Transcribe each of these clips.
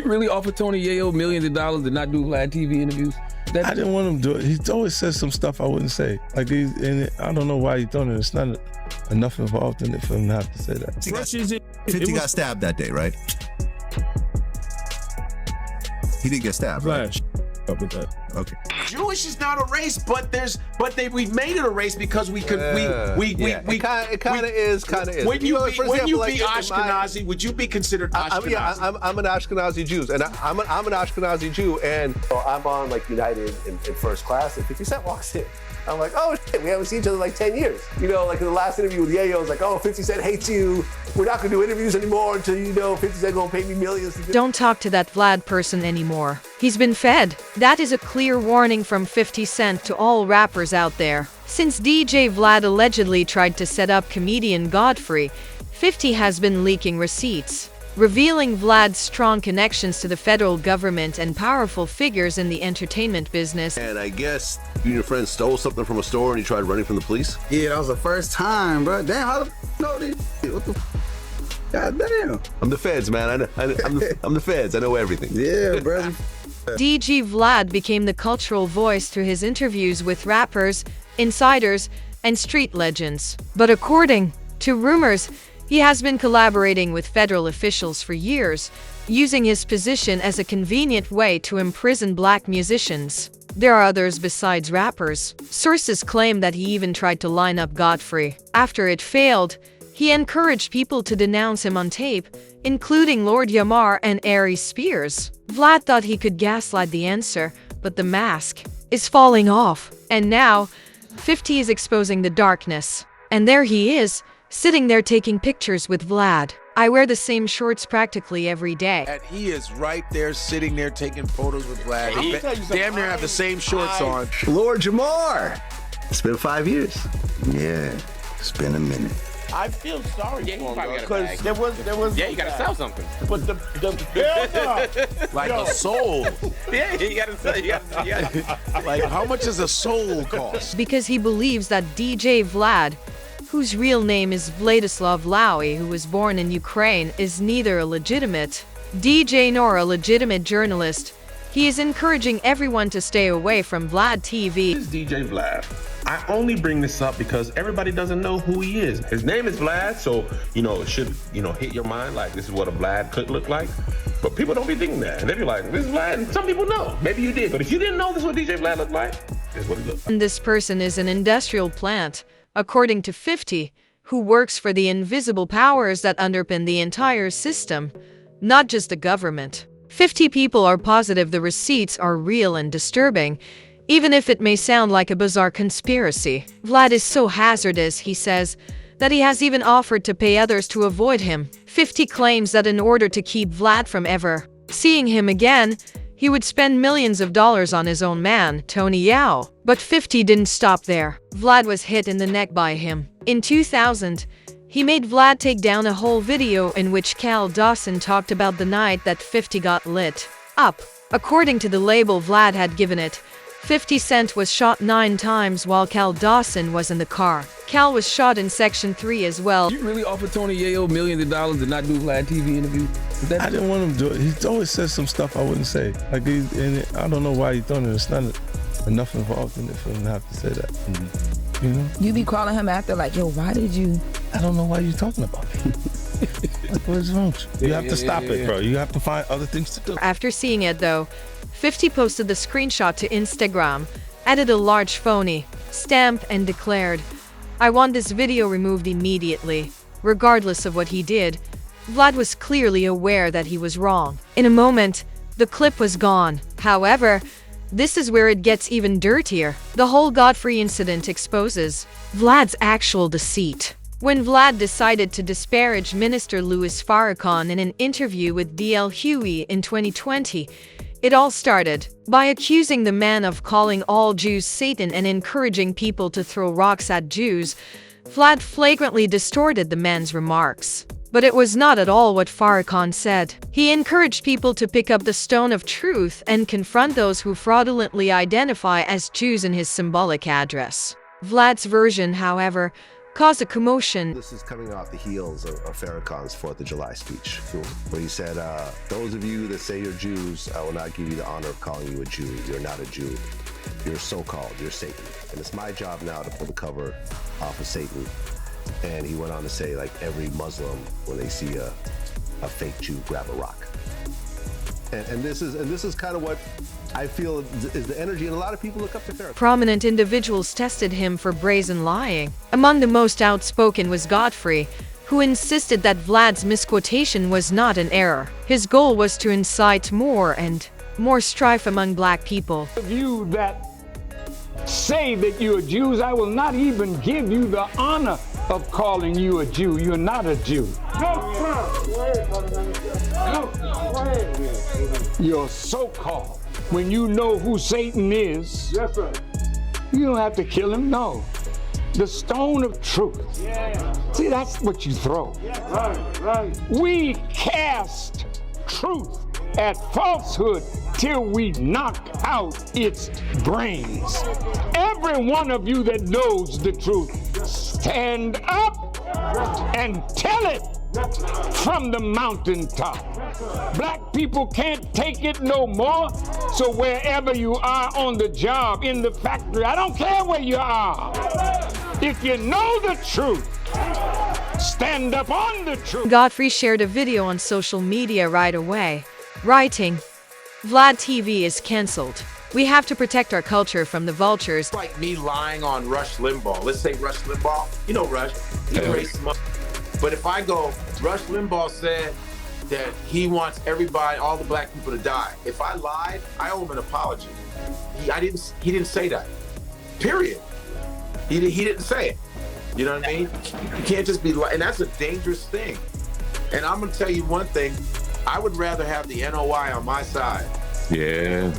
really offer Tony Yayo millions of dollars to not do Vlad TV interviews? I didn't want him to do it. He always says some stuff I wouldn't say. Like, and I don't know why he thought it. It's not enough involved in it for him to have to say that. 50 got stabbed that day, right? He didn't get stabbed, right? Up with that. Okay. Jewish is not a race, but we've made it a race because we could it kind of is. When you be Ashkenazi, would you be considered Ashkenazi? I'm an Ashkenazi Jew, and I'm an Ashkenazi Jew, and so I'm on like United in first class, and 50 Cent walks in. I'm like, oh shit, we haven't seen each other in like 10 years. You know, like in the last interview with Yayo, I was like, oh, 50 Cent hates you. We're not gonna do interviews anymore until 50 Cent gonna pay me millions. Don't talk to that Vlad person anymore. He's been fed. That is a clear warning from 50 Cent to all rappers out there. Since DJ Vlad allegedly tried to set up comedian Godfrey, 50 has been leaking receipts, revealing Vlad's strong connections to the federal government and powerful figures in the entertainment business. And I guess you and your friend stole something from a store and you tried running from the police? Yeah, that was the first time, bro. Damn, how the know this? What the God damn. I'm the feds, man. I'm the feds. I know everything. Yeah, brother. DJ Vlad became the cultural voice through his interviews with rappers, insiders, and street legends. But according to rumors, he has been collaborating with federal officials for years, using his position as a convenient way to imprison black musicians. There are others besides rappers. Sources claim that he even tried to line up Godfrey. After it failed, he encouraged people to denounce him on tape, including Lord Yamar and Aries Spears. Vlad thought he could gaslight the answer, but the mask is falling off. And now, 50 is exposing the darkness. And there he is, sitting there taking pictures with Vlad. I wear the same shorts practically every day. And he is right there, sitting there, taking photos with Vlad. Damn near have the same shorts on. Lord Jamar. It's been 5 years. Yeah, it's been a minute. I feel sorry for him because there was. Yeah, you gotta sell something. But the Like a soul. Yeah, you gotta sell. Like, how much does a soul cost? Because he believes that DJ Vlad, whose real name is Vladislav Lowy, who was born in Ukraine, is neither a legitimate DJ nor a legitimate journalist. He is encouraging everyone to stay away from Vlad TV. This is DJ Vlad. I only bring this up because everybody doesn't know who he is. His name is Vlad, so, it should, hit your mind like this is what a Vlad could look like. But people don't be thinking that. They be like, this is Vlad, and some people know. Maybe you did, but if you didn't know this is what DJ Vlad looked like, this is what he looked like. And this person is an industrial plant, according to 50, who works for the invisible powers that underpin the entire system, not just the government. 50 people are positive the receipts are real and disturbing, even if it may sound like a bizarre conspiracy. Vlad is so hazardous, he says, that he has even offered to pay others to avoid him. 50 claims that in order to keep Vlad from ever seeing him again, he would spend millions of dollars on his own man, Tony Yao. But 50 didn't stop there. Vlad was hit in the neck by him. In 2000, he made Vlad take down a whole video in which Cal Dawson talked about the night that 50 got lit up. According to the label Vlad had given it, 50 Cent was shot 9 times while Cal Dawson was in the car. Cal was shot in Section 3 as well. You really offer Tony Yayo millions of dollars to not do Vlad TV interviews? I didn't want him to do it. He always says some stuff I wouldn't say. Like, and I don't know why he thought it. It's not enough involved in it for him to have to say that. Mm-hmm. You be calling him after like, yo, why did you? I don't know why you're talking about me. Like, what is wrong with you? You have to stop it, bro. You have to find other things to do. After seeing it, though, 50 posted the screenshot to Instagram, added a large phony stamp, and declared, "I want this video removed immediately." Regardless of what he did, Vlad was clearly aware that he was wrong. In a moment, the clip was gone. However, this is where it gets even dirtier. The whole Godfrey incident exposes Vlad's actual deceit. When Vlad decided to disparage Minister Louis Farrakhan in an interview with DL Huey in 2020, it all started by accusing the man of calling all Jews Satan and encouraging people to throw rocks at Jews. Vlad flagrantly distorted the man's remarks. But it was not at all what Farrakhan said. He encouraged people to pick up the stone of truth and confront those who fraudulently identify as Jews in his symbolic address. Vlad's version, however, caused a commotion. This is coming off the heels of Farrakhan's 4th of July speech, where he said, those of you that say you're Jews, I will not give you the honor of calling you a Jew. You're not a Jew. You're so-called. You're Satan. And it's my job now to pull the cover off of Satan. And he went on to say, like, every Muslim, when they see a fake Jew, grab a rock. And this is kind of what I feel is the energy, and a lot of people look up to Farrakhan. Prominent individuals tested him for brazen lying. Among the most outspoken was Godfrey, who insisted that Vlad's misquotation was not an error. His goal was to incite more and more strife among black people. You that say that you're Jews, I will not even give you the honor of calling you a Jew. You're not a Jew. You're so-called. When you know who Satan is, yes, sir, you don't have to kill him, no. The stone of truth. Yeah. See, that's what you throw. Yeah. Right. We cast truth at falsehood till we knock out its brains. Every one of you that knows the truth, stand up and tell it from the mountaintop. Black people can't take it no more, so wherever you are on the job, in the factory, I don't care where you are. If you know the truth, stand up on the truth. Godfrey shared a video on social media right away, writing, "Vlad TV is cancelled. We have to protect our culture from the vultures." It's like me lying on Rush Limbaugh. Let's say Rush Limbaugh. You know Rush. He racist. But if I go, Rush Limbaugh said that he wants everybody, all the black people to die. If I lied, I owe him an apology. He didn't say that. Period. He didn't say it. You know what I mean? You can't just be lying, and that's a dangerous thing. And I'm gonna tell you one thing, I would rather have the NOI on my side. Yeah.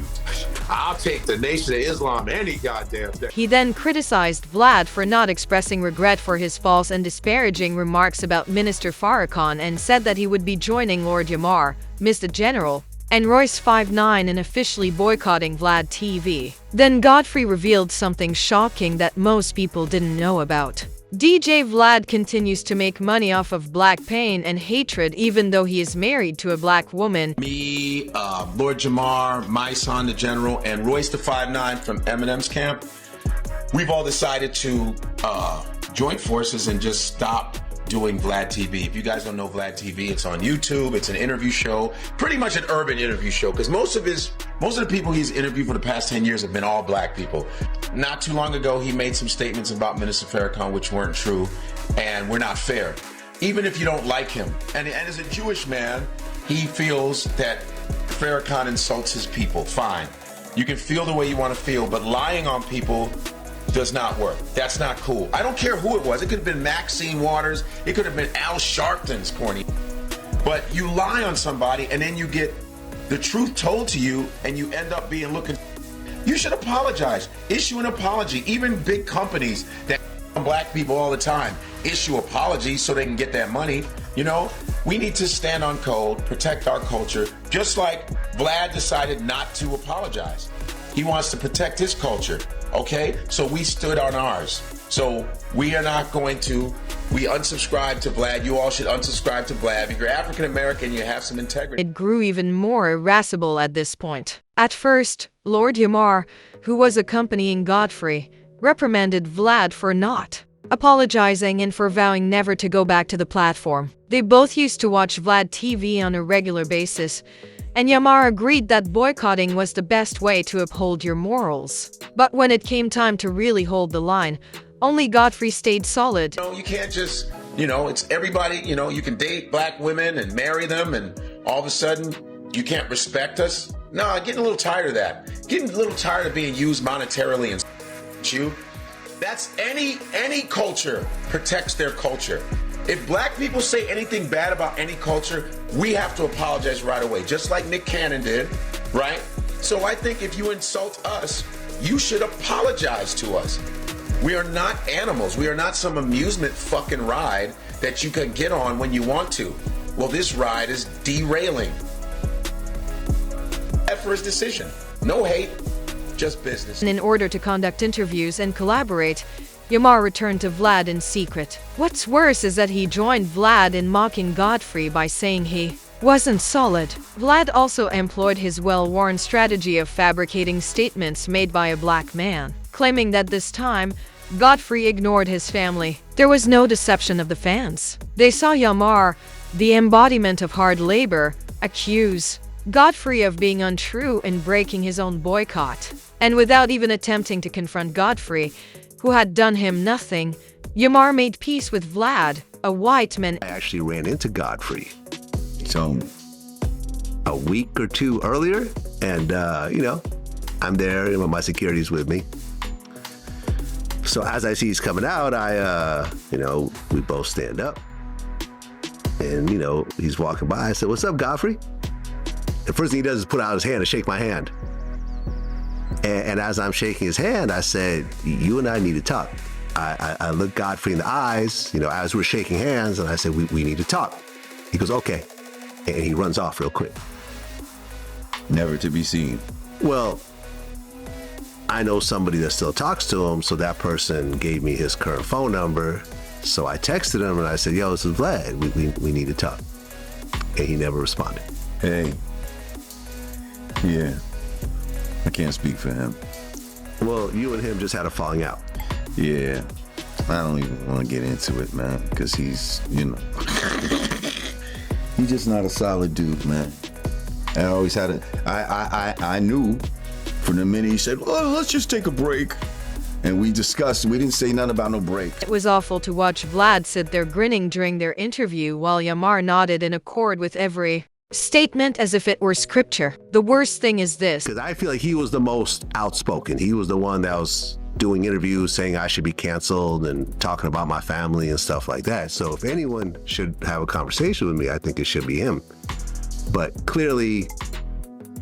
I'll take the Nation of Islam any goddamn day. He then criticized Vlad for not expressing regret for his false and disparaging remarks about Minister Farrakhan and said that he would be joining Lord Yamar, Mr. General, and Royce 59 in officially boycotting Vlad TV. Then Godfrey revealed something shocking that most people didn't know about. DJ Vlad continues to make money off of black pain and hatred even though he is married to a black woman. Me, Lord Jamar, my son, the General, and Royce the 59 from Eminem's camp, we've all decided to join forces and just stop doing Vlad TV. If you guys don't know Vlad TV, it's on YouTube. It's an interview show, pretty much an urban interview show, because most of the people he's interviewed for the past 10 years have been all black people. Not too long ago, he made some statements about Minister Farrakhan which weren't true and were not fair. Even if you don't like him, and as a Jewish man, he feels that Farrakhan insults his people. Fine, you can feel the way you want to feel, but lying on people does not work. That's not cool. I don't care who it was. It could have been Maxine Waters. It could have been Al Sharpton's corny. But you lie on somebody and then you get the truth told to you and you end up being looking. You should apologize. Issue an apology. Even big companies that black people all the time issue apologies so they can get that money. You know, we need to stand on code, protect our culture, just like Vlad decided not to apologize. He wants to protect his culture. Okay, so we stood on ours. So we are not going to, we unsubscribe to Vlad. You all should unsubscribe to Vlad. If you're African American, you have some integrity. It grew even more irascible at this point. At first, Lord Yamar, who was accompanying Godfrey, reprimanded Vlad for not apologizing and for vowing never to go back to the platform. They both used to watch Vlad TV on a regular basis, and Yamar agreed that boycotting was the best way to uphold your morals. But when it came time to really hold the line, only Godfrey stayed solid. You know, you can't just, it's everybody, you can date black women and marry them and all of a sudden you can't respect us. No, I'm getting a little tired of that. Getting a little tired of being used monetarily and you. That's any culture protects their culture. If black people say anything bad about any culture, we have to apologize right away, just like Nick Cannon did, right? So I think if you insult us, you should apologize to us. We are not animals. We are not some amusement fucking ride that you can get on when you want to. Well, this ride is derailing. That for his decision. No hate, just business. And in order to conduct interviews and collaborate, Yamar returned to Vlad in secret. What's worse is that he joined Vlad in mocking Godfrey by saying he wasn't solid. Vlad also employed his well-worn strategy of fabricating statements made by a black man, claiming that this time, Godfrey ignored his family. There was no deception of the fans. They saw Yamar, the embodiment of hard labor, accuse Godfrey of being untrue and breaking his own boycott. And without even attempting to confront Godfrey, who had done him nothing, Yamar made peace with Vlad, a white man. I actually ran into Godfrey. So a week or two earlier, and you know, I'm there, my security's with me. So as I see he's coming out, you know, we both stand up. And, you know, he's walking by. I said, "What's up, Godfrey?" The first thing he does is put out his hand and shake my hand. And as I'm shaking his hand, I said, "You and I need to talk." I looked Godfrey in the eyes, you know, as we're shaking hands, and I said, we need to talk. He goes, "Okay." And he runs off real quick. Never to be seen. Well, I know somebody that still talks to him, so that person gave me his current phone number. So I texted him and I said, "Yo, this is Vlad. We need to talk." And he never responded. Hey. Yeah. I can't speak for him. Well, you and him just had a falling out. Yeah. I don't even want to get into it, man, because he's, you know, he's just not a solid dude, man. I always had I knew from the minute he said, "Well, let's just take a break." And we discussed, we didn't say nothing about no break. It was awful to watch Vlad sit there grinning during their interview while Yamar nodded in accord with every statement as if it were scripture. The worst thing is this. Because I feel like he was the most outspoken. He was the one that was doing interviews saying I should be canceled and talking about my family and stuff like that. So if anyone should have a conversation with me, I think it should be him. But clearly,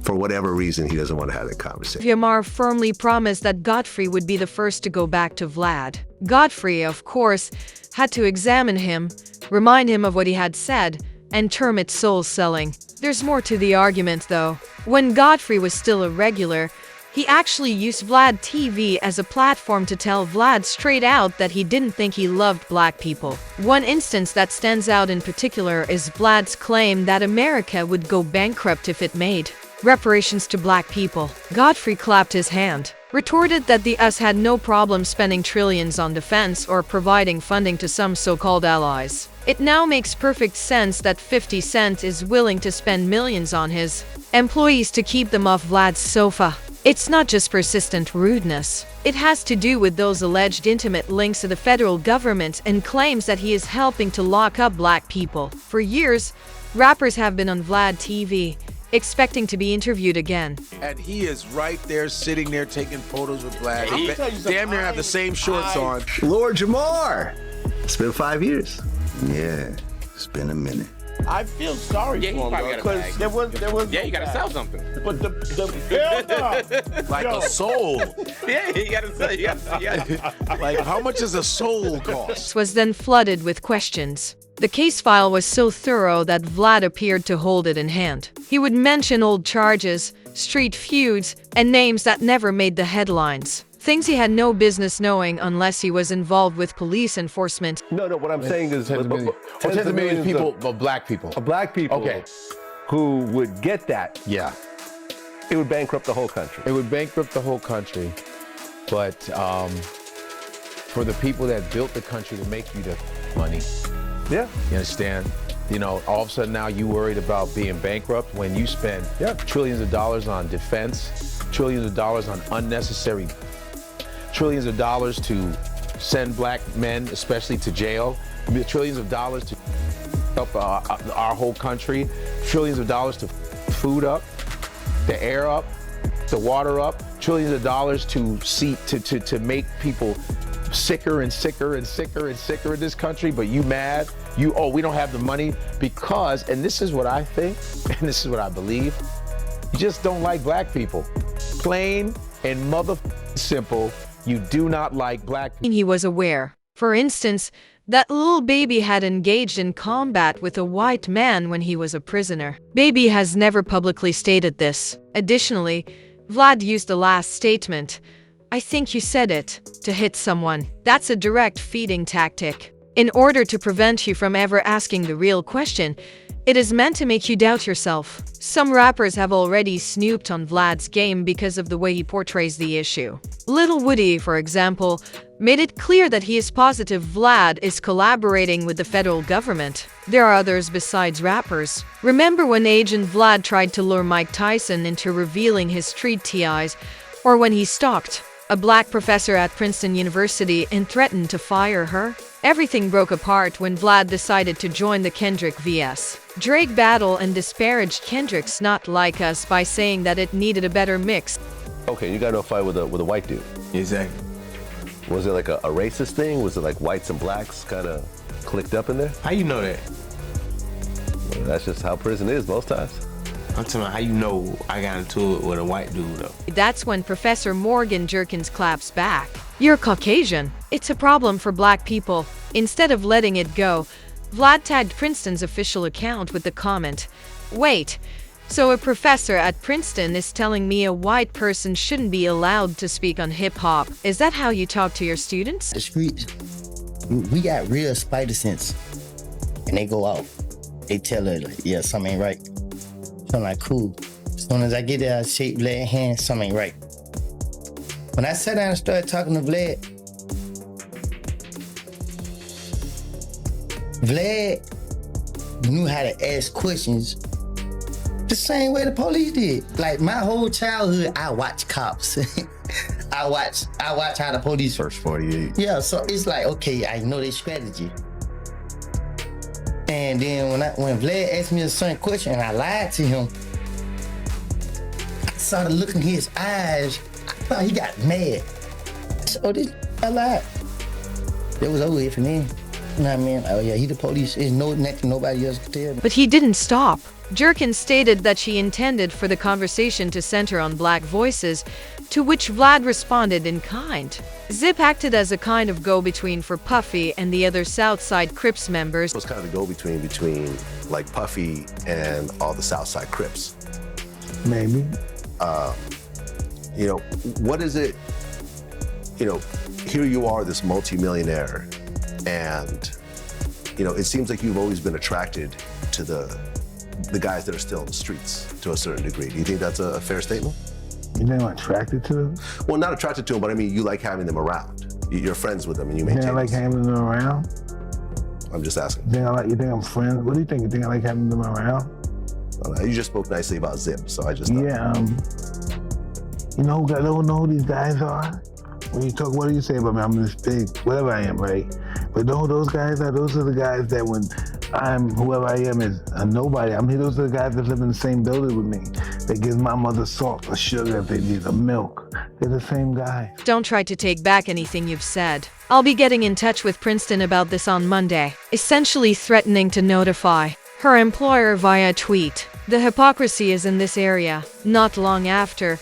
for whatever reason, he doesn't want to have that conversation. Yamar firmly promised that Godfrey would be the first to go back to Vlad. Godfrey, of course, had to examine him, remind him of what he had said, and term it soul-selling. There's more to the argument, though. When Godfrey was still a regular, he actually used Vlad TV as a platform to tell Vlad straight out that he didn't think he loved black people. One instance that stands out in particular is Vlad's claim that America would go bankrupt if it made reparations to black people. Godfrey clapped his hand, retorted that the US had no problem spending trillions on defense or providing funding to some so-called allies. It now makes perfect sense that 50 Cent is willing to spend millions on his employees to keep them off Vlad's sofa. It's not just persistent rudeness. It has to do with those alleged intimate links to the federal government and claims that he is helping to lock up black people. For years, rappers have been on Vlad TV, expecting to be interviewed again. And he is right there, sitting there, taking photos with Vlad. Hey, Damn near have the same shorts on. Lord Jamar! It's been 5 years. Yeah, it's been a minute. I feel sorry for him, because there was. Yeah, you gotta sell something. But the Like a soul. Yeah, you gotta sell. Like, how much does a soul cost? Was then flooded with questions. The case file was so thorough that Vlad appeared to hold it in hand. He would mention old charges, street feuds, and names that never made the headlines. Things he had no business knowing unless he was involved with police enforcement. No, what I'm saying is tens of millions of people, of black people. Of black people. Okay. Who would get that. Yeah. It would bankrupt the whole country. It would bankrupt the whole country. But for the people that built the country to make you the money. Yeah. You understand? You know, all of a sudden now you worried about being bankrupt when you spend trillions of dollars on defense, trillions of dollars on unnecessary, trillions of dollars to send black men, especially to jail, trillions of dollars to up our whole country, trillions of dollars to food up, the air up, the water up, trillions of dollars to make people sicker and sicker and sicker and sicker in this country, but you mad? We don't have the money because, and this is what I think, and this is what I believe, you just don't like black people. Plain and simple, you do not like black people. He was aware, for instance, that Lil Baby had engaged in combat with a white man when he was a prisoner. Baby has never publicly stated this. Additionally, Vlad used the last statement, I think you said it. To hit someone. That's a direct feeding tactic. In order to prevent you from ever asking the real question, it is meant to make you doubt yourself. Some rappers have already snooped on Vlad's game because of the way he portrays the issue. Lil Woody, for example, made it clear that he is positive Vlad is collaborating with the federal government. There are others besides rappers. Remember when Agent Vlad tried to lure Mike Tyson into revealing his street TIs, or when he stalked a black professor at Princeton University and threatened to fire her? Everything broke apart when Vlad decided to join the Kendrick vs. Drake battle and disparaged Kendrick's Not Like Us by saying that it needed a better mix. Okay, you got into a fight with a white dude. Exactly. Was it like a racist thing? Was it like whites and blacks kind of clicked up in there? How you know that? Well, that's just how prison is most times. I'm talking about how you know I got into it with a white dude, though. That's when Professor Morgan Jerkins claps back. You're Caucasian. It's a problem for black people. Instead of letting it go, Vlad tagged Princeton's official account with the comment, "Wait, so a professor at Princeton is telling me a white person shouldn't be allowed to speak on hip-hop. Is that how you talk to your students?" The streets, we got real spider sense. And they go out. They tell her, like, yeah, something ain't right. So I'm like, cool. As soon as I get there, I shake Vlad's hand, something ain't right. When I sat down and started talking to Vlad, Vlad knew how to ask questions the same way the police did. Like my whole childhood, I watched cops. I watch how the police. First 48. Yeah, so it's like, okay, I know their strategy. And then when Vlad asked me a certain question and I lied to him, I saw the look in his eyes. I thought he got mad. So I lied. It was over with for me. You know what I mean? Oh yeah, he the police. There's nothing nobody else could tell me. But he didn't stop. Jerkins stated that she intended for the conversation to center on black voices, to which Vlad responded in kind. Zip acted as a kind of go-between for Puffy and the other Southside Crips members. It was kind of a go-between between like Puffy and all the Southside Crips. Maybe. You know, what is it, you know, here you are, this multimillionaire, and, you know, it seems like you've always been attracted to the guys that are still in the streets to a certain degree. Do you think that's a fair statement? You think I'm attracted to them? Well, not attracted to them, but I mean, you like having them around. You're friends with them and you You think maintain I like having them around? I'm just asking. You think I'm friends? What do you think? You think I like having them around? You just spoke nicely about Zip, so I just thought. Yeah, you know who these guys are? When you talk, what do you say about me? I'm this big, whatever I am, right? But those are the guys that when I'm whoever I am is a nobody. Those are the guys that live in the same building with me. That gives my mother salt or sugar if they need a milk. They're the same guy. Don't try to take back anything you've said. I'll be getting in touch with Princeton about this on Monday, essentially threatening to notify her employer via tweet. The hypocrisy is in this area. Not long after,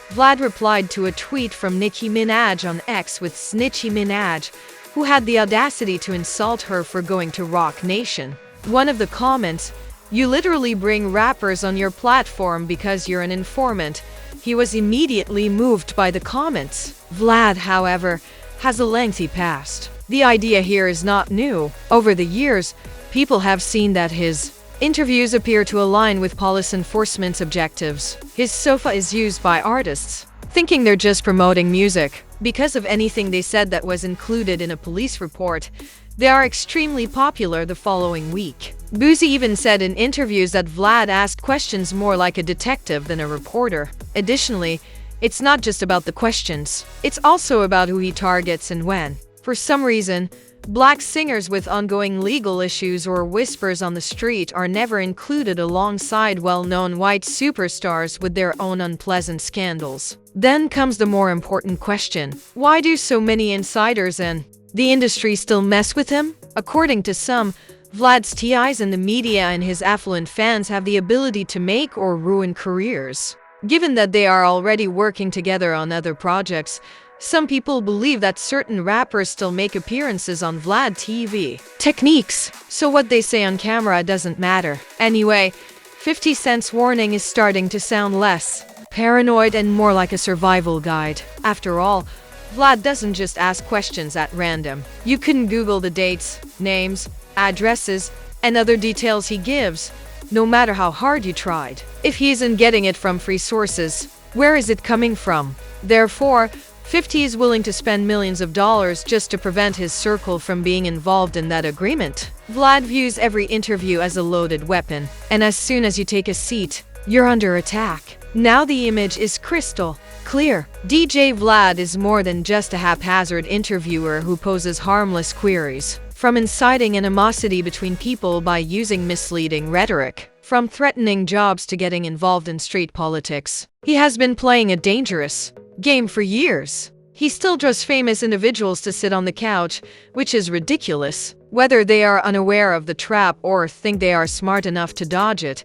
Vlad replied to a tweet from Nicki Minaj on X with Snitchy Minaj, who had the audacity to insult her for going to Rock Nation. One of the comments, "You literally bring rappers on your platform because you're an informant." He was immediately moved by the comments. Vlad, however, has a lengthy past. The idea here is not new. Over the years, people have seen that his interviews appear to align with police enforcement's objectives. His sofa is used by artists, thinking they're just promoting music. Because of anything they said that was included in a police report, they are extremely popular the following week. Boozy even said in interviews that Vlad asked questions more like a detective than a reporter. Additionally, it's not just about the questions, it's also about who he targets and when. For some reason, black singers with ongoing legal issues or whispers on the street are never included alongside well-known white superstars with their own unpleasant scandals. Then comes the more important question. Why do so many insiders in the industry still mess with him? According to some, Vlad's TIs in the media and his affluent fans have the ability to make or ruin careers. Given that they are already working together on other projects, some people believe that certain rappers still make appearances on Vlad TV. Techniques. So what they say on camera doesn't matter. Anyway, 50 Cent's warning is starting to sound less paranoid and more like a survival guide. After all, Vlad doesn't just ask questions at random. You couldn't Google the dates, names, addresses, and other details he gives, no matter how hard you tried. If he isn't getting it from free sources, where is it coming from? Therefore, 50 is willing to spend millions of dollars just to prevent his circle from being involved in that agreement. Vlad views every interview as a loaded weapon, and as soon as you take a seat, you're under attack. Now the image is crystal clear. DJ Vlad is more than just a haphazard interviewer who poses harmless queries. From inciting animosity between people by using misleading rhetoric, from threatening jobs to getting involved in street politics, he has been playing a dangerous game for years. He still draws famous individuals to sit on the couch, which is ridiculous. Whether they are unaware of the trap or think they are smart enough to dodge it,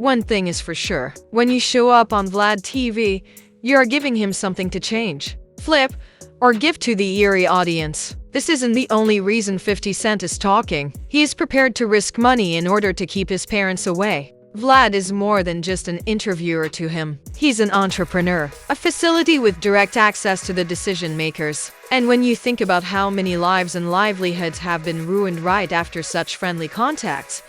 one thing is for sure. When you show up on Vlad TV, you are giving him something to change, flip, or give to the eerie audience. This isn't the only reason 50 Cent is talking. He is prepared to risk money in order to keep his parents away. Vlad is more than just an interviewer to him. He's an entrepreneur, a facility with direct access to the decision makers. And when you think about how many lives and livelihoods have been ruined right after such friendly contacts,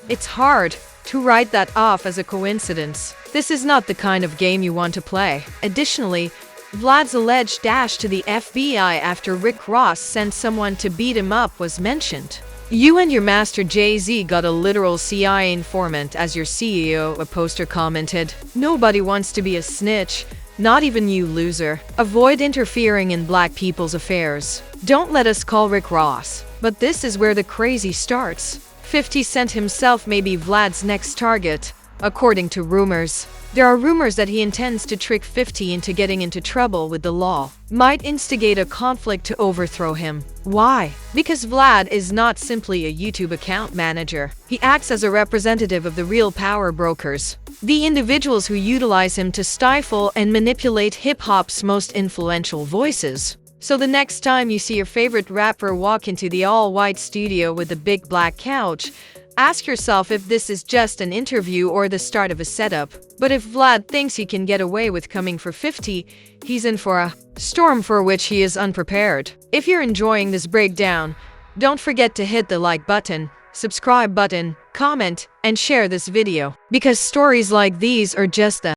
it's hard to write that off as a coincidence. This is not the kind of game you want to play. Additionally, Vlad's alleged dash to the FBI after Rick Ross sent someone to beat him up was mentioned. You and your master Jay-Z got a literal CIA informant as your CEO, a poster commented. Nobody wants to be a snitch, not even you, loser. Avoid interfering in black people's affairs. Don't let us call Rick Ross. But this is where the crazy starts. 50 Cent himself may be Vlad's next target, according to rumors. There are rumors that he intends to trick 50 into getting into trouble with the law, might instigate a conflict to overthrow him. Why? Because Vlad is not simply a YouTube account manager. He acts as a representative of the real power brokers, the individuals who utilize him to stifle and manipulate hip-hop's most influential voices. So the next time you see your favorite rapper walk into the all-white studio with a big black couch, ask yourself if this is just an interview or the start of a setup. But if Vlad thinks he can get away with coming for 50, he's in for a storm for which he is unprepared. If you're enjoying this breakdown, don't forget to hit the like button, subscribe button, comment, and share this video. Because stories like these are just the